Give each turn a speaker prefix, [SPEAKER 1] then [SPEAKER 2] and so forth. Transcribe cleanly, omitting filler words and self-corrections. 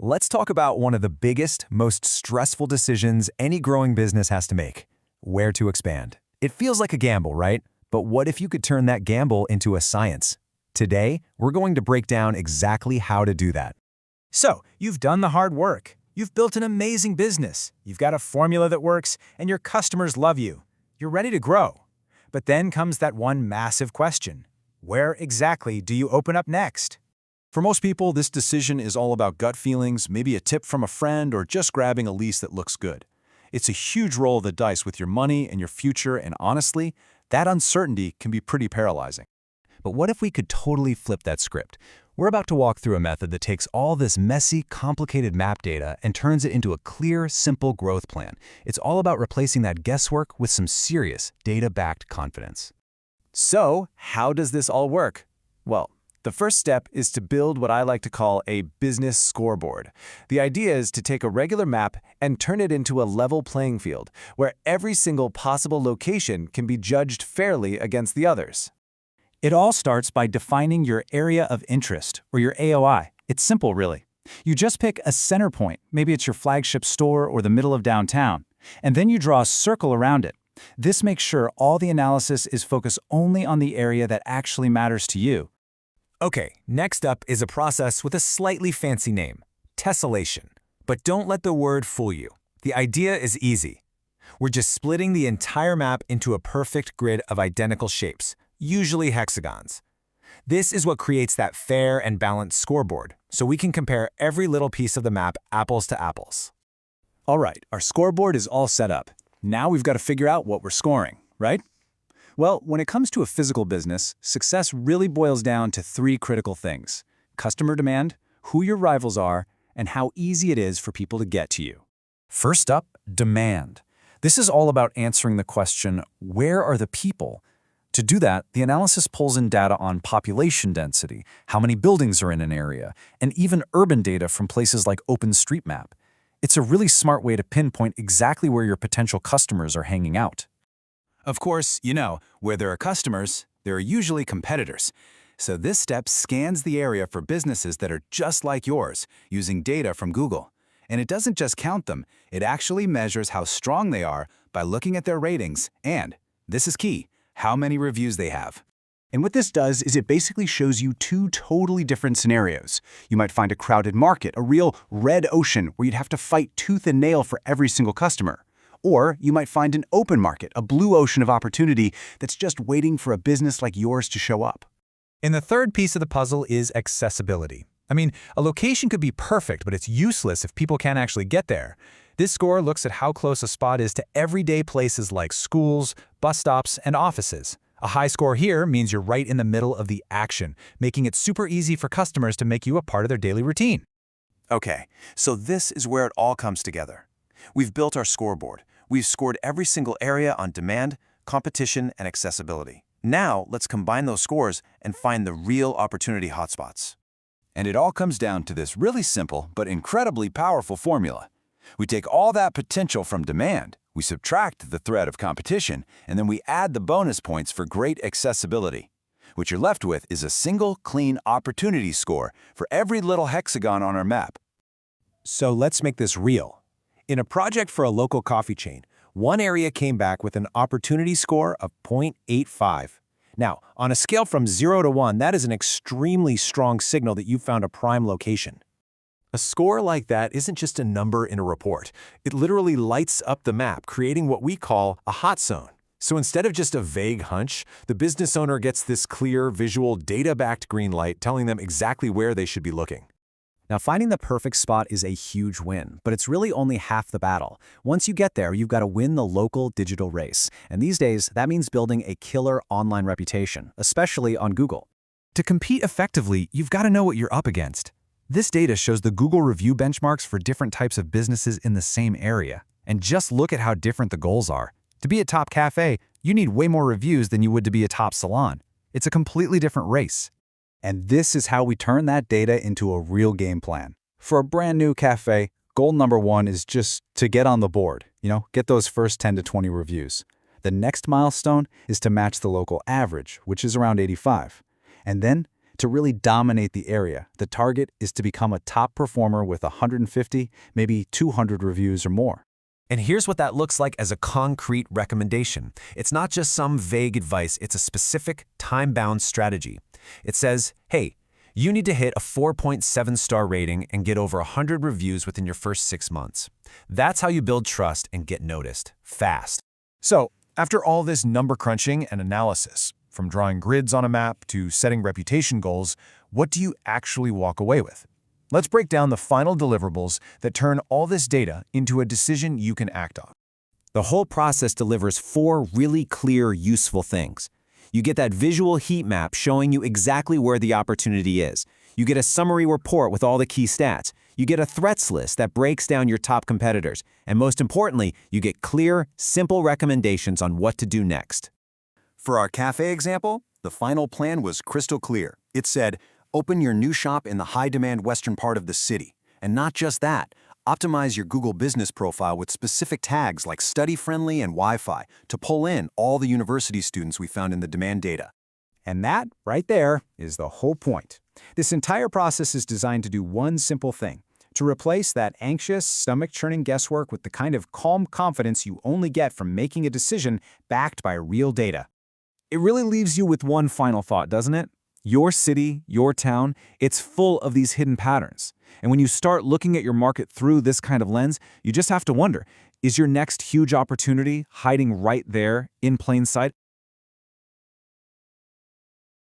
[SPEAKER 1] Let's talk about one of the biggest, most stressful decisions any growing business has to make: where to expand. It feels like a gamble, right? But what if you could turn that gamble into a science? Today, we're going to break down exactly how to do that.
[SPEAKER 2] So, you've done the hard work. You've built an amazing business. You've got a formula that works, and your customers love you. You're ready to grow. But then comes that one massive question. Where exactly do you open up next?
[SPEAKER 3] For most people, this decision is all about gut feelings, maybe a tip from a friend, or just grabbing a lease that looks good. It's a huge roll of the dice with your money and your future, and honestly, that uncertainty can be pretty paralyzing.
[SPEAKER 1] But what if we could totally flip that script? We're about to walk through a method that takes all this messy, complicated map data and turns it into a clear, simple growth plan. It's all about replacing that guesswork with some serious, data-backed confidence.
[SPEAKER 3] So, how does this all work? Well, the first step is to build what I like to call a business scoreboard. The idea is to take a regular map and turn it into a level playing field, where every single possible location can be judged fairly against the others.
[SPEAKER 2] It all starts by defining your area of interest, or your AOI. It's simple, really. You just pick a center point, maybe it's your flagship store or the middle of downtown, and then you draw a circle around it. This makes sure all the analysis is focused only on the area that actually matters to you.
[SPEAKER 1] Okay, next up is a process with a slightly fancy name: tessellation. But don't let the word fool you. The idea is easy. We're just splitting the entire map into a perfect grid of identical shapes, usually hexagons. This is what creates that fair and balanced scoreboard, so we can compare every little piece of the map apples to apples.
[SPEAKER 3] All right, our scoreboard is all set up. Now we've got to figure out what we're scoring, right? Well, when it comes to a physical business, success really boils down to three critical things: customer demand, who your rivals are, and how easy it is for people to get to you. First up, demand. This is all about answering the question, where are the people? To do that, the analysis pulls in data on population density, how many buildings are in an area, and even urban data from places like OpenStreetMap. It's a really smart way to pinpoint exactly where your potential customers are hanging out. Of course, where there are customers, there are usually competitors. So this step scans the area for businesses that are just like yours, using data from Google. And it doesn't just count them, it actually measures how strong they are by looking at their ratings and, this is key, how many reviews they have. And what this does is it basically shows you two totally different scenarios. You might find a crowded market, a real red ocean where you'd have to fight tooth and nail for every single customer. Or you might find an open market, a blue ocean of opportunity that's just waiting for a business like yours to show up.
[SPEAKER 1] And the third piece of the puzzle is accessibility. A location could be perfect, but it's useless if people can't actually get there. This score looks at how close a spot is to everyday places like schools, bus stops, and offices. A high score here means you're right in the middle of the action, making it super easy for customers to make you a part of their daily routine.
[SPEAKER 3] Okay, so this is where it all comes together. We've built our scoreboard. We've scored every single area on demand, competition, and accessibility. Now, let's combine those scores and find the real opportunity hotspots. And it all comes down to this really simple but incredibly powerful formula. We take all that potential from demand, we subtract the threat of competition, and then we add the bonus points for great accessibility. What you're left with is a single, clean opportunity score for every little hexagon on our map.
[SPEAKER 1] So let's make this real. In a project for a local coffee chain, one area came back with an opportunity score of 0.85. Now, on a scale from 0 to 1, that is an extremely strong signal that you found a prime location. A score like that isn't just a number in a report. It literally lights up the map, creating what we call a hot zone. So instead of just a vague hunch, the business owner gets this clear, visual, data-backed green light telling them exactly where they should be looking.
[SPEAKER 4] Now, finding the perfect spot is a huge win, but it's really only half the battle. Once you get there, you've got to win the local digital race. And these days, that means building a killer online reputation, especially on Google.
[SPEAKER 1] To compete effectively, you've got to know what you're up against. This data shows the Google review benchmarks for different types of businesses in the same area. And just look at how different the goals are. To be a top cafe, you need way more reviews than you would to be a top salon. It's a completely different race.
[SPEAKER 4] And this is how we turn that data into a real game plan. For a brand new cafe, goal number one is just to get on the board, get those first 10 to 20 reviews. The next milestone is to match the local average, which is around 85. And then
[SPEAKER 3] To really dominate the area, the target is to become a top performer with 150, maybe 200 reviews or more.
[SPEAKER 1] And here's what that looks like as a concrete recommendation. It's not just some vague advice, it's a specific, time-bound strategy. It says, hey, you need to hit a 4.7-star rating and get over 100 reviews within your first 6 months. That's how you build trust and get noticed, fast. So, after all this number crunching and analysis, from drawing grids on a map to setting reputation goals, what do you actually walk away with? Let's break down the final deliverables that turn all this data into a decision you can act on.
[SPEAKER 5] The whole process delivers 4 really clear, useful things. You get that visual heat map showing you exactly where the opportunity is. You get a summary report with all the key stats. You get a threats list that breaks down your top competitors. And most importantly, you get clear, simple recommendations on what to do next.
[SPEAKER 4] For our cafe example, the final plan was crystal clear. It said, open your new shop in the high-demand western part of the city. And not just that, optimize your Google business profile with specific tags like study-friendly and Wi-Fi to pull in all the university students we found in the demand data.
[SPEAKER 3] And that, right there, is the whole point. This entire process is designed to do one simple thing: to replace that anxious, stomach-churning guesswork with the kind of calm confidence you only get from making a decision backed by real data.
[SPEAKER 2] It really leaves you with one final thought, doesn't it? Your city, your town, it's full of these hidden patterns. And when you start looking at your market through this kind of lens, you just have to wonder, is your next huge opportunity hiding right there in plain sight,